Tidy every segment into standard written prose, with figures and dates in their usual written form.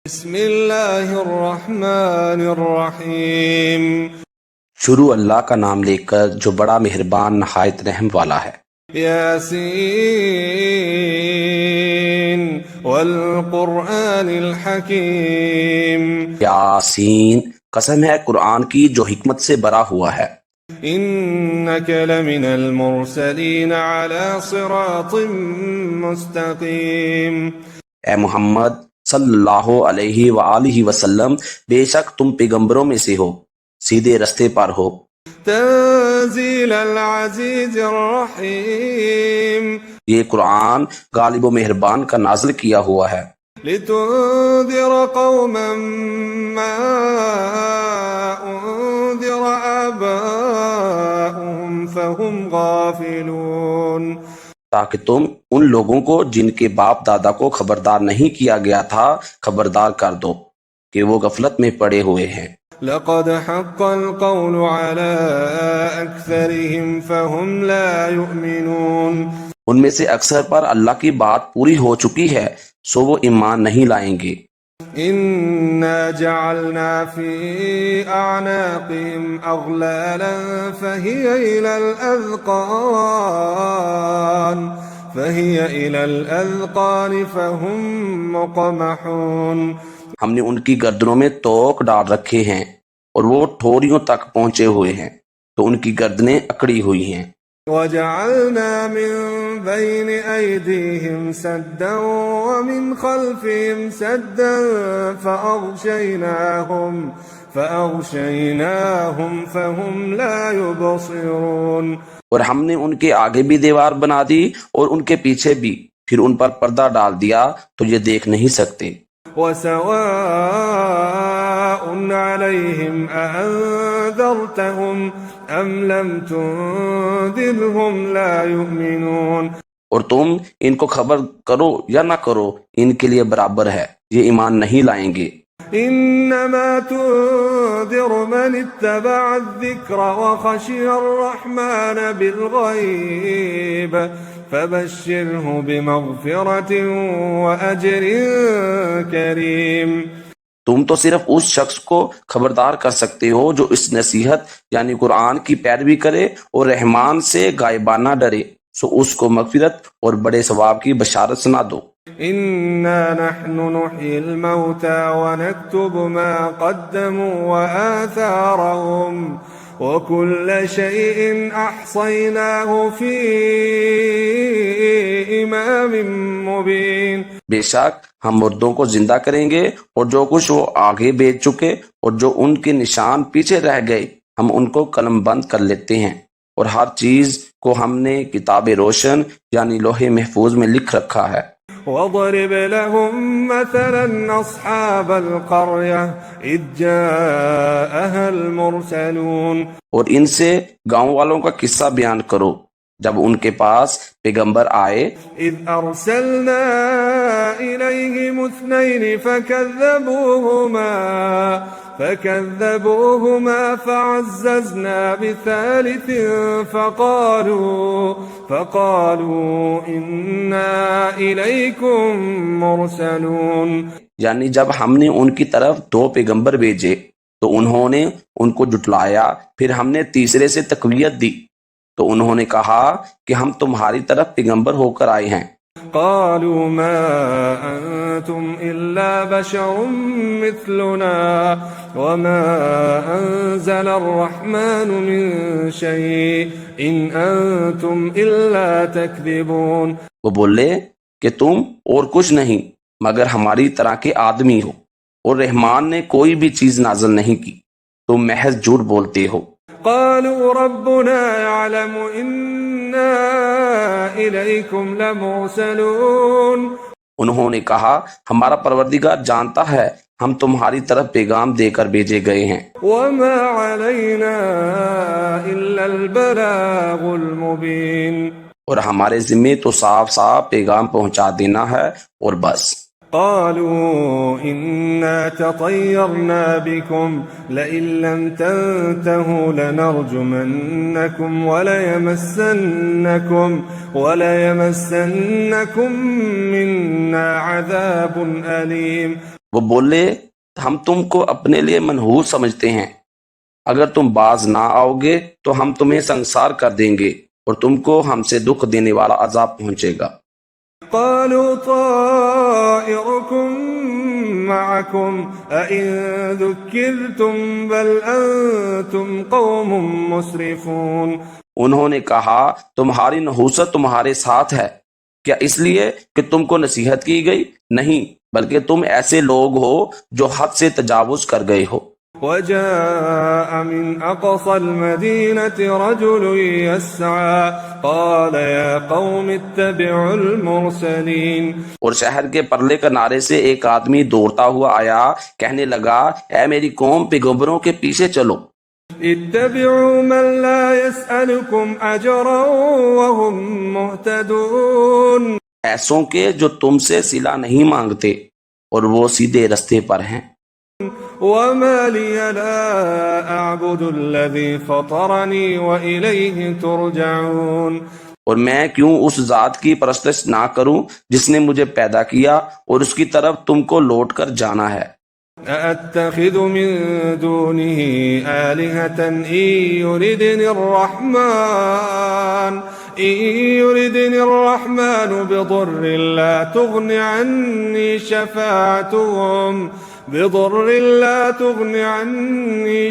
بسم اللہ الرحمن الرحیم۔ شروع اللہ کا نام لے کر جو بڑا مہربان نہایت رحم والا ہے۔ یاسین والقرآن الحکیم۔ یاسین، قسم ہے قرآن کی جو حکمت سے بھرا ہوا ہے۔ انک لمن المرسلین علی صراط مستقیم۔ اے محمد صلی اللہ علیہ وآلہ وسلم، بے شک تم پیغمبروں میں سے ہو، سیدھے رستے پر ہو۔ تنزیل العزیز الرحیم۔ یہ قرآن غالب و مہربان کا نازل کیا ہوا ہے۔ لتنذر قوما ما انذر آباؤهم فهم غافلون۔ تاکہ تم ان لوگوں کو جن کے باپ دادا کو خبردار نہیں کیا گیا تھا خبردار کر دو کہ وہ غفلت میں پڑے ہوئے ہیں۔ لقد حق القول على اکثرهم فهم لا يؤمنون۔ ان میں سے اکثر پر اللہ کی بات پوری ہو چکی ہے سو وہ ایمان نہیں لائیں گے۔ انا جعلنا في اعناقهم اغلالا فهي الى الاذقان فهم مقمحون۔ ہم نے ان کی گردنوں میں توق ڈال رکھے ہیں اور وہ ٹھوریوں تک پہنچے ہوئے ہیں تو ان کی گردنیں اکڑی ہوئی ہیں۔ وجعلنا من بين أيديهم سدا ومن خلفهم سدا فأغشيناهم فهم لا يبصرون۔ اور ہم نے ان کے آگے بھی دیوار بنا دی اور ان کے پیچھے بھی، پھر ان پر پردہ ڈال دیا تو یہ دیکھ نہیں سکتے۔ وسواء عليهم أأنذرتهم أم لم تنذرهم لا يؤمنون۔ اور تم ان کو خبر کرو یا نہ کرو، ان کے لیے برابر ہے، یہ ایمان نہیں لائیں گے۔ انما تنذر من اتبع الذکر وخشی الرحمن بالغیب فبشره بمغفرة واجر کریم۔ تم تو صرف اس شخص کو خبردار کر سکتے ہو جو اس نصیحت یعنی قرآن کی پیروی کرے اور رحمان سے غائبانہ ڈرے، سو اس کو مغفرت اور بڑے ثواب کی بشارت سنا دو۔ انا نحن نحيي الموتى ونكتب ما قدموا وآثارهم وكل شيء احصيناه في امام مبين۔ بے شک ہم مردوں کو زندہ کریں گے اور جو کچھ وہ آگے بھیج چکے اور جو ان کے نشان پیچھے رہ گئے ہم ان کو قلم بند کر لیتے ہیں، اور ہر چیز کو ہم نے کتاب روشن یعنی لوح محفوظ میں لکھ رکھا ہے۔ وَاضْرِبْ لَهُمْ مَثَلًا أَصْحَابَ الْقَرْيَةِ إِذْ جَاءَهَا الْمُرْسَلُونَ۔ اور ان سے گاؤں والوں کا قصہ بیان کرو جب ان کے پاس پیغمبر آئے۔ إِذْ أَرْسَلْنَا إِلَيْهِمُ اثْنَيْنِ فكذبوهما فعززنا بثالث فقالوا إنا إليكم مرسلون۔ یعنی جب ہم نے ان کی طرف دو پیغمبر بھیجے تو انہوں نے ان کو جھٹلایا، پھر ہم نے تیسرے سے تقویت دی تو انہوں نے کہا کہ ہم تمہاری طرف پیغمبر ہو کر آئے ہیں۔ قالوا ما أنتم إلا بشر مثلنا وما أنزل الرحمن من شيء إن أنتم إلا تكذبون۔ وہ بولے کہ تم اور کچھ نہیں مگر ہماری طرح کے آدمی ہو، اور رحمان نے کوئی بھی چیز نازل نہیں کی، تم محض جھوٹ بولتے ہو۔ قالوا ربنا يعلم إنا إليكم لمرسلون۔ انہوں نے کہا ہمارا پروردگار جانتا ہے ہم تمہاری طرف پیغام دے کر بھیجے گئے ہیں۔ وما علينا إلا البلاغ المبين۔ اور ہمارے ذمے تو صاف صاف پیغام پہنچا دینا ہے اور بس۔ قالوا إنا تطيرنا بكم لئن لم تنتهوا لنرجمنكم وليمسنكم منا عذاب أليم۔ وہ بولے ہم تم کو اپنے لیے منحوس سمجھتے ہیں، اگر تم باز نہ آؤ گے تو ہم تمہیں سنسار کر دیں گے اور تم کو ہم سے دکھ دینے والا عذاب پہنچے گا۔ قالوا طائركم معكم أئن ذكرتم بل أنتم قوم مسرفون۔ انہوں نے کہا تمہاری نحوست تمہارے ساتھ ہے، کیا اس لیے کہ تم کو نصیحت کی گئی؟ نہیں، بلکہ تم ایسے لوگ ہو جو حد سے تجاوز کر گئے ہو۔ وجاء من أقصى المدينة رجل يسعى قال يا قوم اتبعوا المرسلين۔ اور شہر کے پرلے کنارے سے ایک آدمی دوڑتا ہوا آیا، کہنے لگا اے میری قوم، پیغمبروں کے پیچھے چلو۔ اتبعوا من لا يسألكم أجرا وهم مهتدون۔ ایسوں کے جو تم سے صلہ نہیں مانگتے اور وہ سیدھے رستے پر ہیں۔ وما لي لا أعبد الذي فطرني وإليه ترجعون۔ اور میں کیوں اس ذات کی پرستش نہ کروں جس نے مجھے پیدا کیا اور اس کی طرف تم کو لوٹ کر جانا ہے۔ أأتخذ من دونه آلهة إن يردني الرحمن بضر لا تغن عني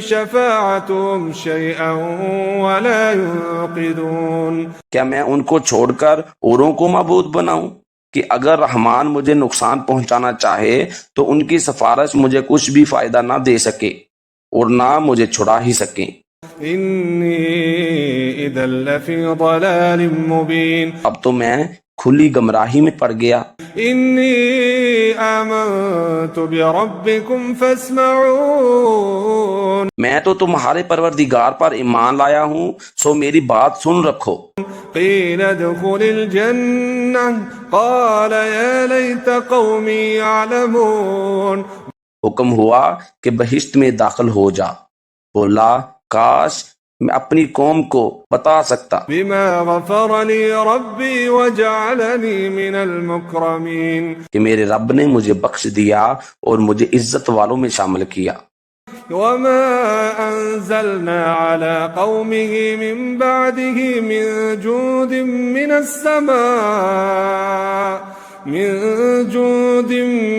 شفاعتهم شيئا ولا ينقذون۔ کیا میں ان کو چھوڑ کر اوروں کو معبود بناؤں کہ اگر رحمان مجھے نقصان پہنچانا چاہے تو ان کی سفارش مجھے کچھ بھی فائدہ نہ دے سکے اور نہ مجھے چھڑا ہی سکیں۔ إني إذا لفي ضلال مبين۔ اب تو میں کھلی گمراہی میں پڑ گیا۔ إني آمنت بربكم فاسمعون۔ میں تو تمہارے پروردگار پر ایمان لایا ہوں، سو میری بات سن رکھو۔ قيل ادخل الجنة قال يا ليت قومي يعلمون۔ حکم ہوا کہ بہشت میں داخل ہو جا، بولا کاش میں اپنی قوم کو بتا سکتا۔ بما غفر لي ربي وجعلني من المكرمين۔ کہ میرے رب نے مجھے بخش دیا اور مجھے عزت والوں میں شامل کیا۔ وما أنزلنا على قومه من بعده من جود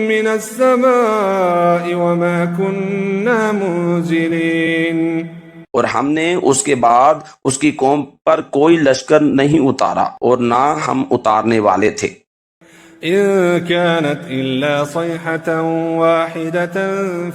من السماء وما كنا منزلين۔ اور ہم نے اس کے بعد اس کی قوم پر کوئی لشکر نہیں اتارا اور نہ ہم اتارنے والے تھے۔ إن كانت إلا صيحة واحدة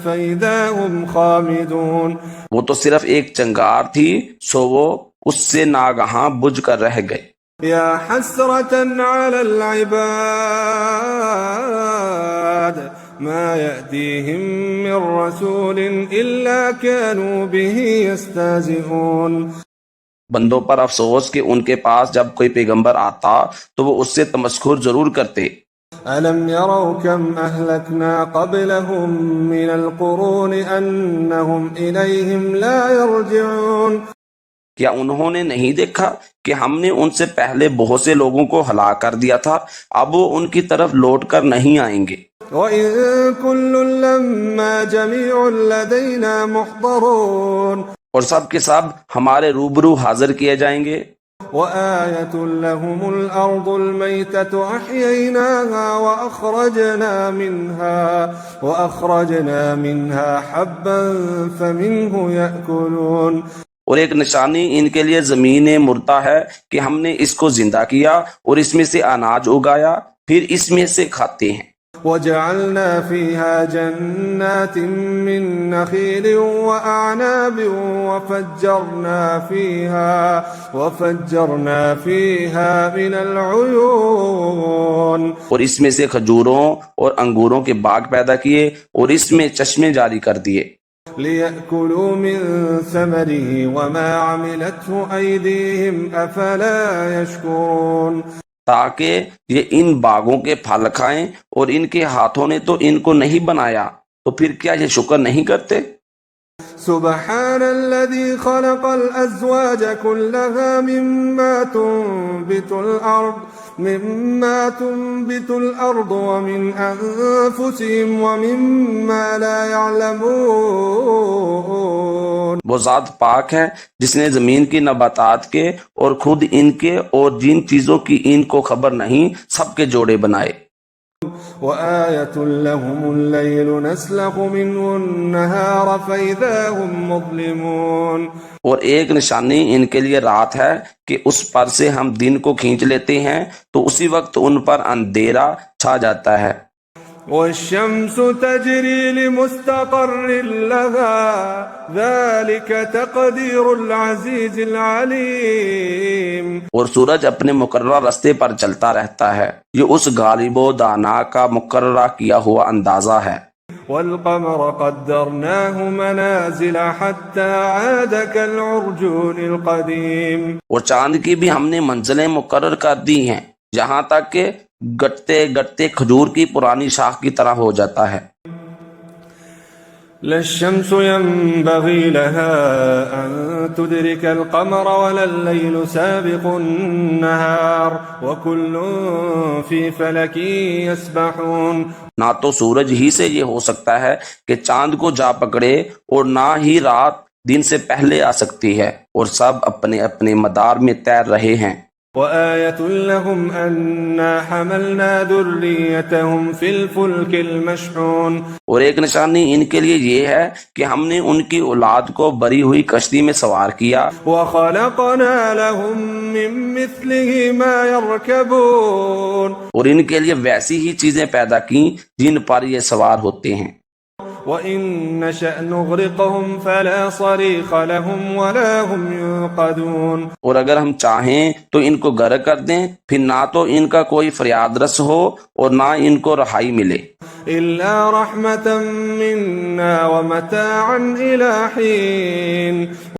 فإذا هم خامدون۔ وہ تو صرف ایک چنگار تھی، سو وہ اس سے ناگہاں بجھ کر رہ گئے۔ يا حسرة على العباد ما يأتيهم من رسول إلا كانوا به يستهزئون۔ بندوں پر افسوس کہ ان کے پاس جب کوئی پیغمبر آتا تو وہ اس سے تمسخر ضرور کرتے۔ ألم يروا كم أهلكنا قبلهم من القرون أنهم إليهم لا يرجعون۔ کیا انہوں نے نہیں دیکھا کہ ہم نے ان سے پہلے بہت سے لوگوں کو ہلاک کر دیا تھا، اب وہ ان کی طرف لوٹ کر نہیں آئیں گے۔ وَإِن كُلٌّ لَّمَّا جَمِيعٌ لَّدَيْنَا مُحْضَرُونَ۔ اور سب کے سب ہمارے روبرو حاضر کیے جائیں گے۔ وَآيَةٌ لَّهُمُ الْأَرْضُ الْمَيْتَةُ أَحْيَيْنَاهَا وَأَخْرَجْنَا مِنْهَا حَبًّا فَمِنْهُ يَأْكُلُونَ۔ اور ایک نشانی ان کے لیے زمین مردہ ہے کہ ہم نے اس کو زندہ کیا اور اس میں سے اناج اگایا، پھر اس میں سے کھاتے ہیں۔ وَجَعَلْنَا فِيهَا جَنَّاتٍ مِّن نَّخِيلٍ وَأَعْنَابٍ وَفَجَّرْنَا فِيهَا مِنَ الْعُيُونِ۔ اور اس میں سے کھجوروں اور انگوروں کے باغ پیدا کیے اور اس میں چشمے جاری کر دیے۔ لِيَأْكُلُوا مِن ثَمَرِهِ وَمَا عَمِلَتْهُ أَيْدِيهِمْ أَفَلَا يَشْكُرُونَ۔ تاکہ یہ ان باغوں کے پھل کھائیں اور ان کے ہاتھوں نے تو ان کو نہیں بنایا، تو پھر کیا یہ شکر نہیں کرتے؟ سبحان الذي خلق الأزواج كلها مما تنبت الأرض ومن أنفسهم ومما لا يعلمون. وہ ذات پاک ہے جس نے زمین کی نباتات کے اور خود ان کے اور جن چیزوں کی ان کو خبر نہیں سب کے جوڑے بنائے. وآية لهم الليل نسلخ منه النهار فإذا هم مظلمون. اور ایک نشانی ان کے لیے رات ہے کہ اس پر سے ہم دن کو کھینچ لیتے ہیں تو اسی وقت ان پر اندھیرا چھا جاتا ہے. والشمس تجري لمستقر لها ذلك تقدير العزيز العليم. اور سورج اپنے مقررہ راستے پر چلتا رہتا ہے، یہ اس غالب و دانا کا مقررہ کیا ہوا اندازہ ہے. والقمر قدرناه منازل حتى عاد كالعرجون القديم. اور چاند کی بھی ہم نے منزلیں مقرر کر دی ہیں یہاں تک کہ گٹتے گٹتے کھجور کی پرانی شاخ کی طرح ہو جاتا ہے. لا الشمس ينبغي لها أن تدرك القمر ولا الليل سابق النهار وكل في فلك يسبحون. نہ تو سورج ہی سے یہ ہو سکتا ہے کہ چاند کو جا پکڑے اور نہ ہی رات دن سے پہلے آ سکتی ہے، اور سب اپنے اپنے مدار میں تیر رہے ہیں. وآية لهم أنا حملنا ذريتهم في الفلك المشحون. اور ایک نشانی ان کے لیے یہ ہے کہ ہم نے ان کی اولاد کو بری ہوئی کشتی میں سوار کیا. وخلقنا لهم من مثله ما يركبون. اور ان کے لیے ویسی ہی چیزیں پیدا کی جن پر یہ سوار ہوتے ہیں. وَإِن نَّشَأْ نُغْرِقْهُمْ فَلَا صَرِيخَ لَهُمْ وَلَا هُمْ يُنقَذُونَ. اور اگر ہم چاہیں تو ان کو غرق کر دیں، پھر نہ تو ان کا کوئی فریاد رس ہو اور نہ ان کو رہائی ملے. إِلَّا رَحْمَةً مِّنَّا وَمَتَاعًا إِلَى حِينٍ.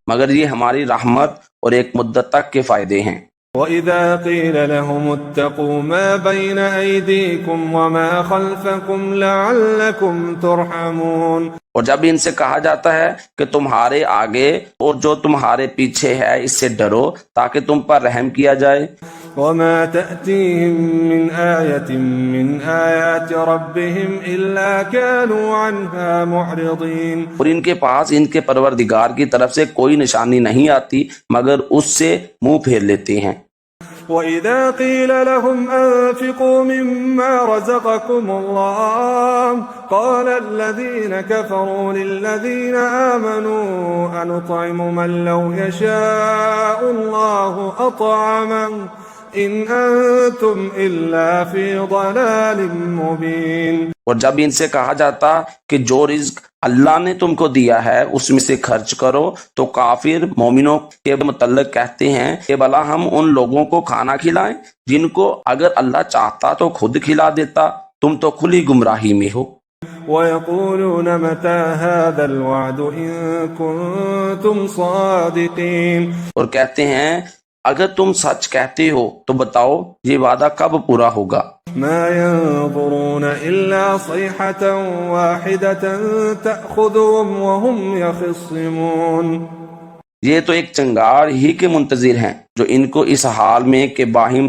مگر یہ ہماری رحمت اور ایک مدت تک کے فائدے ہیں. وَإِذَا قِيلَ لَهُمُ اتَّقُوا مَا بَيْنَ أَيْدِيكُمْ وَمَا خَلْفَكُمْ لَعَلَّكُمْ تُرْحَمُونَ. اور جب ان سے کہا جاتا ہے کہ تمہارے آگے اور جو تمہارے پیچھے ہے اس سے ڈرو تاکہ تم پر رحم کیا جائے. وَمَا تَأْتِيهِم مِّنْ آيَةٍ مِّنْ آيَاتِ رَبِّهِمْ إِلَّا كَانُوا عَنْهَا مُعْرِضِينَ. اور ان کے پاس ان کے پروردگار کی طرف سے کوئی نشانی نہیں آتی مگر اس سے منہ پھیر لیتے ہیں. وَإِذَا قِيلَ لَهُمْ أَنفِقُوا مِمَّا رَزَقَكُمُ اللَّهُ قَالَ الَّذِينَ كَفَرُوا لِلَّذِينَ آمَنُوا أَنُطْعِمُ مَن لَّوْ يَشَاءُ اللَّهُ أَطْعَمَهُ إِنْ أَنتُمْ إِلَّا فِي ضَلَالٍ مُّبِينٍ. اور جب ان سے کہا جاتا کہ جو رزق اللہ نے تم کو دیا ہے اس میں سے خرچ کرو تو کافر مومنوں کے متعلق کہتے ہیں کہ بھلا ہم ان لوگوں کو کھانا کھلائیں جن کو اگر اللہ چاہتا تو خود کھلا دیتا، تم تو کھلی گمراہی میں ہو. وَيَقُولُونَ مَتَى هَذَا الْوَعْدُ إِن كُنتُمْ صَادِقِينَ. اور کہتے ہیں اگر تم سچ کہتے ہو تو بتاؤ یہ وعدہ کب پورا ہوگا. ما ينظرون إلا صيحة واحدة تأخذهم وهم يخصمون. یہ تو ایک چنگار ہی کے منتظر ہیں جو ان کو اس حال میں کہ باہم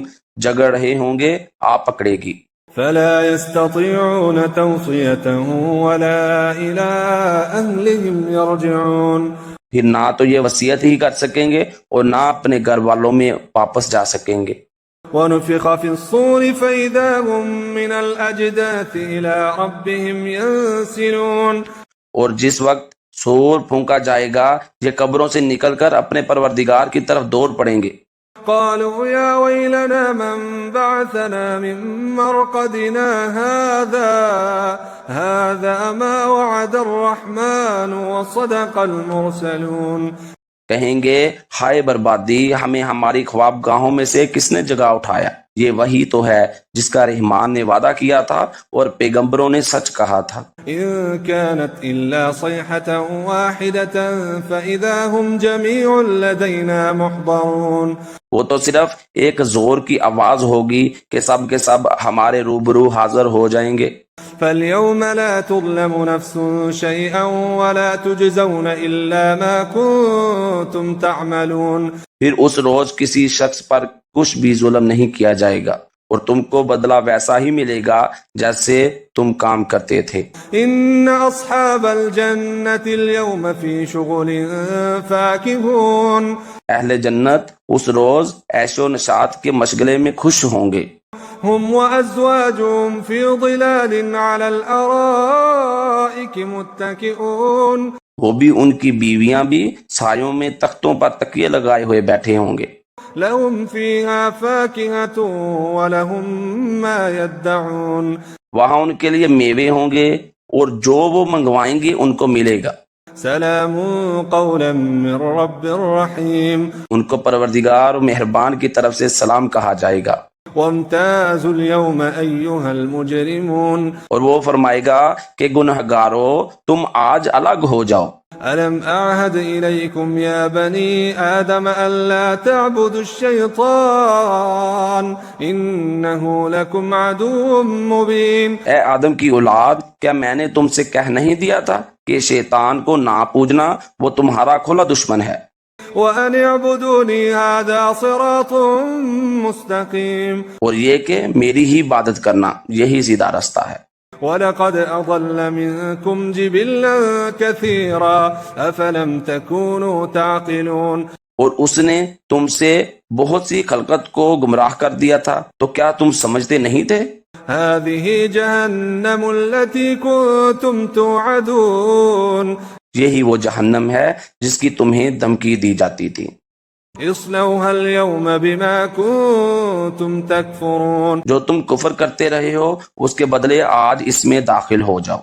جگڑ رہے ہوں گے آ پکڑے گی. فلا يستطيعون توصية ولا إلى أهلهم يرجعون. پھر نہ تو یہ وصیت ہی کر سکیں گے اور نہ اپنے گھر والوں میں واپس جا سکیں گے. وَنُفِخَ فِي الصُّورِ فَإِذَا هُم مِّنَ الْأَجْدَاثِ إِلَىٰ رَبِّهِمْ يَنسِلُونَ. اور جس وقت سور پھونکا جائے گا یہ قبروں سے نکل کر اپنے پروردگار کی طرف دوڑ پڑیں گے. قالوا يا ويلنا من بعثنا من مرقدنا هذا ما وعد الرحمن وصدق المرسلون. کہیں گے ہائے بربادی، ہمیں ہماری خواب گاہوں میں سے کس نے جگا اٹھایا. یہ وہی تو ہے جس کا رحمان نے وعدہ کیا تھا اور پیغمبروں نے سچ کہا تھا۔ إن كانت إلا صيحة واحدة فإذا هم جميع لدينا محضرون۔ وہ تو صرف ایک زور کی آواز ہوگی کہ سب کے سب ہمارے روبرو حاضر ہو جائیں گے۔ فاليوم لا تظلم نفس شيئا ولا تجزون إلا ما كنتم تعملون۔ پھر اس روز کسی شخص پر کچھ بھی ظلم نہیں کیا جائے گا اور تم کو بدلہ ویسا ہی ملے گا جیسے تم کام کرتے تھے۔ إن أصحاب الجنة اليوم في شغل فاكهون۔ اہل جنت اس روز عیش و نشاط کے مشغلے میں خوش ہوں گے۔ هم وأزواجهم في ظلال على الأرائك متكئون۔ وہ بھی ان کی بیویاں بھی سایوں میں تختوں پر تکیے لگائے ہوئے بیٹھے ہوں گے۔ لهم فيها فاكهة ولهم ما يدعون۔ وہاں ان کے لیے میوے ہوں گے اور جو وہ منگوائیں گے ان کو ملے گا۔ سلام قولا من رب رحیم۔ ان کو پروردگار و مہربان کی طرف سے سلام کہا جائے گا۔ وامتازوا اليوم أيها المجرمون۔ اور وہ فرمائے گا کہ گنہگارو تم آج الگ ہو جاؤ۔ ألم أعهد إليكم يا بني آدم ألا تعبدوا الشيطان إنه لكم عدو مبين۔ اے آدم کی اولاد، کیا میں نے تم سے کہہ نہیں دیا تھا کہ شیطان کو نہ پوجنا، وہ تمہارا کھلا دشمن ہے۔ وأن اعبدوني هذا صراط مستقيم۔ اور یہ کہ میری ہی عبادت کرنا یہی سیدھا رستہ ہے۔ وَلَقَدْ أَضَلَّ مِنكُمْ جِبِلًّا كَثِيرًا أَفَلَمْ تَكُونُوا تَعْقِلُونَ۔ اور اس نے تم سے بہت سی خلقت کو گمراہ کر دیا تھا، تو کیا تم سمجھتے نہیں تھے؟ هَذِهِ جَهَنَّمُ الَّتِي كُنتُمْ تُوعَدُونَ۔ یہی وہ جہنم ہے جس کی تمہیں دھمکی دی جاتی تھی۔ اصلوها اليوم بما كنتم تكفرون۔ جو تم کفر کرتے رہے ہو اس کے بدلے آج اس میں داخل ہو جاؤ۔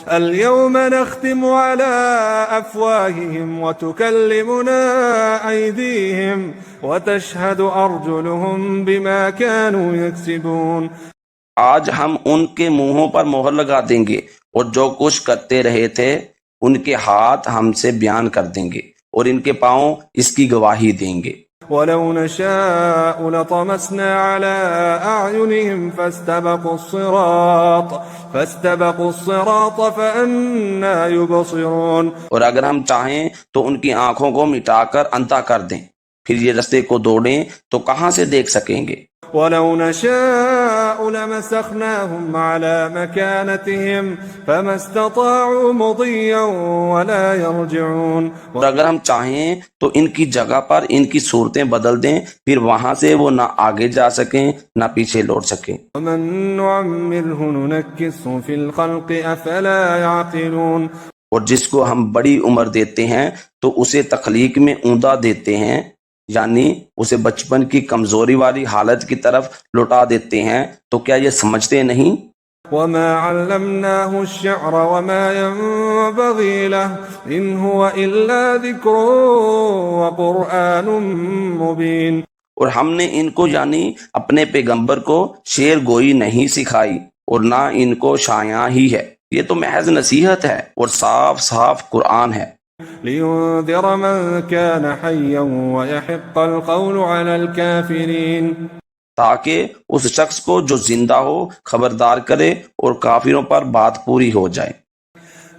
اليوم نختم على أفواههم وتكلمنا أيديهم وتشهد أرجلهم بما كانوا يكسبون۔ آج ہم ان کے منہوں پر مہر لگا دیں گے اور جو کچھ کرتے رہے تھے ان کے ہاتھ ہم سے بیان کر دیں گے اور ان کے پاؤں اس کی گواہی دیں گے۔ وَلَوْ نَشَاءُ لَطَمَسْنَا عَلَىٰ أَعْيُنِهِمْ فَاسْتَبَقُوا الصِّرَاطَ فَأَنَّىٰ يُبْصِرُونَ۔ اور اگر ہم چاہیں تو ان کی آنکھوں کو مٹا کر اندھا کر دیں، پھر یہ رستے کو دوڑیں تو کہاں سے دیکھ سکیں گے۔ وَلَوْ نَشَاءُ لَمَسَخْنَاهُمْ عَلَىٰ مَكَانَتِهِمْ فَمَا اسْتَطَاعُوا مُضِيًّا وَلَا يَرْجِعُونَ۔ اور اگر ہم چاہیں تو ان کی جگہ پر ان کی صورتیں بدل دیں، پھر وہاں سے وہ نہ آگے جا سکیں نہ پیچھے لوٹ سکیں۔ وَمَن نُّعَمِّرْهُ نُنَكِّسْهُ فِي الْخَلْقِ أَفَلَا يَعْقِلُونَ۔ اور جس کو ہم بڑی عمر دیتے ہیں تو اسے تخلیق میں اوندا دیتے ہیں، یعنی اسے بچپن کی کمزوری والی حالت کی طرف لوٹا دیتے ہیں، تو کیا یہ سمجھتے نہیں؟ وَمَا عَلَّمْنَاهُ الشِّعْرَ وَمَا يَنبَغِي لَهُ إِنْ هُوَ إِلَّا ذِكْرٌ وَقُرْآنٌ مُّبِينٌ۔ اور ہم نے ان کو یعنی اپنے پیغمبر کو شعر گوئی نہیں سکھائی اور نہ ان کو شایعہ ہی ہے، یہ تو محض نصیحت ہے اور صاف صاف قرآن ہے۔ لِيُنذِرَ مَن كَانَ حَيًّا وَيَحِقَّ الْقَوْلُ عَلَى الْكَافِرِينَ۔ تاکہ اس شخص کو جو زندہ ہو خبردار کرے اور کافروں پر بات پوری ہو جائے۔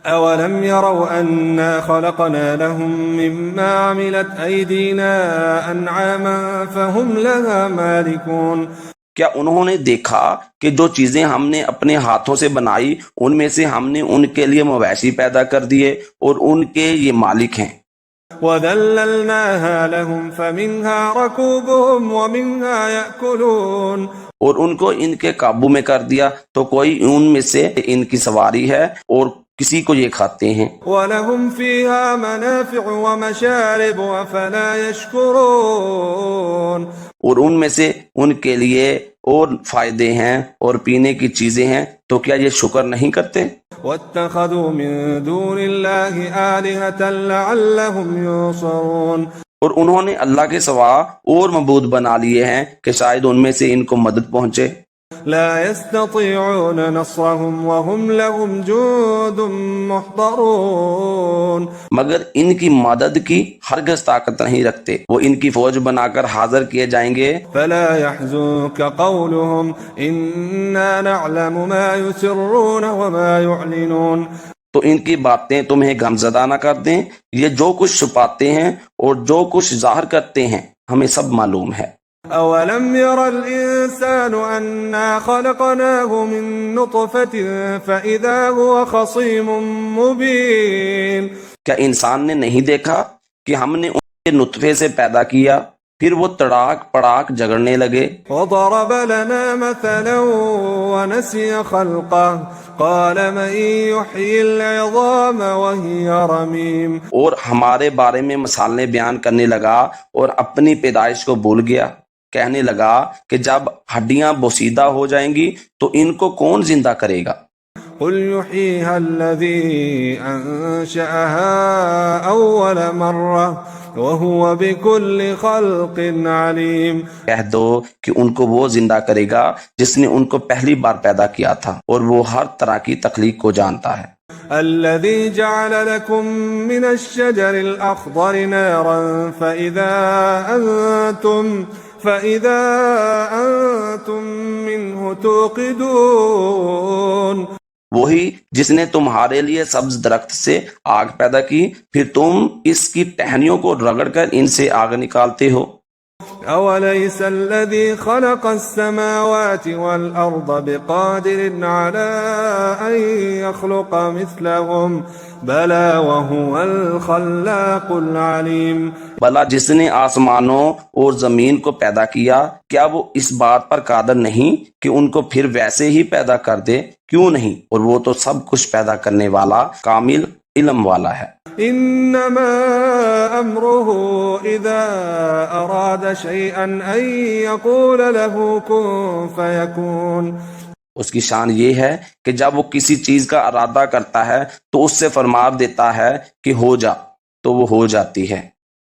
أَوَلَمْ يَرَوْا أَنَّا خَلَقْنَا لَهُم مِّمَّا عَمِلَتْ أَيْدِينَا أَنْعَامًا فَهُمْ لَهَا مَالِكُونَ۔ کیا انہوں نے دیکھا کہ جو چیزیں ہم نے اپنے ہاتھوں سے بنائی ان میں سے ہم نے ان کے لیے مویشی پیدا کر دیے اور ان کے یہ مالک ہیں۔ وَذَلَّلْنَاهَا لَهُمْ فَمِنْهَا رَكُوبُهُمْ وَمِنْهَا يَأْكُلُونَ۔ اور ان کو ان کے قابو میں کر دیا تو کوئی ان میں سے ان کی سواری ہے اور کسی کو یہ کھاتے ہیں۔ وَلَهُمْ فِيهَا مَنَافِعُ وَمَشَارِبُ أَفَلَا يَشْكُرُونَ۔ اور ان میں سے ان کے لیے اور فائدے ہیں اور پینے کی چیزیں ہیں، تو کیا یہ شکر نہیں کرتے؟ وَاتَّخَذُوا مِن دُونِ اللَّهِ آلِهَةً لَعَلَّهُمْ يُنصَرُونَ۔ اور انہوں نے اللہ کے سوا اور معبود بنا لیے ہیں کہ شاید ان میں سے ان کو مدد پہنچے. لا يستطيعون نصرهم وهم لهم جند محضرون. مگر ان کی مدد کی ہرگز طاقت نہیں رکھتے، وہ ان کی فوج بنا کر حاضر کیے جائیں گے. فلا يحزنك قولهم إنا نعلم ما يسرون وما يعلنون. تو ان کی باتیں تمہیں غمزدہ نہ کر دیں، یہ جو کچھ چھپاتے ہیں اور جو کچھ ظاہر کرتے ہیں ہمیں سب معلوم ہے. أولم ير الإنسان أنا خلقناه من نطفة فإذا هو خصيم مبين. کیا انسان نے نہیں دیکھا کہ ہم نے ان کے نطفے سے پیدا کیا پھر وہ تڑاک پڑاک جگڑنے لگے. وضرب لنا مثلا ونسي خلقه قال من يحيي العظام وهي رميم. اور ہمارے بارے میں مثالیں بیان کرنے لگا اور اپنی پیدائش کو بھول گیا. کہنے لگا کہ جب ہڈیاں بوسیدہ ہو جائیں گی تو ان کو کون زندہ کرے گا؟ قل يحييها الذي أنشأها أول مرة وهو بكل خلق عليم. کہہ دو کہ ان کو وہ زندہ کرے گا جس نے ان کو پہلی بار پیدا کیا تھا اور وہ ہر طرح کی تخلیق کو جانتا ہے. الذي جعل لكم من الشجر الأخضر نارا فإذا أنتم منه توقدون. وہی جس نے تمہارے لیے سبز درخت سے آگ پیدا کی پھر تم اس کی ٹہنیوں کو رگڑ کر ان سے آگ نکالتے ہو. أوليس الذي خلق السماوات والأرض بقادر على أن يخلق مثلهم بلى وهو الخلاق العليم. بھلا جس نے آسمانوں اور زمین کو پیدا کیا کیا وہ اس بات پر قادر نہیں کہ ان کو پھر ویسے ہی پیدا کر دے؟ کیوں نہیں، اور وہ تو سب کچھ پیدا کرنے والا کامل علم والا ہے. انما امره اذا اراد شيئا ان يقول له كن فيكون. اس کی شان یہ ہے کہ جب وہ کسی چیز کا ارادہ کرتا ہے تو اس سے فرما دیتا ہے کہ ہو جا، تو وہ ہو جاتی ہے.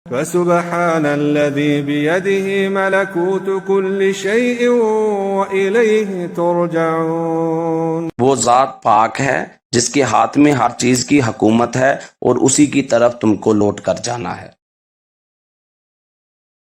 فسبحان الذي بيده ملكوت كل شيء وإليه ترجعون. وہ ذات پاک ہے جس کے ہاتھ میں ہر چیز کی حکومت ہے اور اسی کی طرف تم کو لوٹ کر جانا ہے.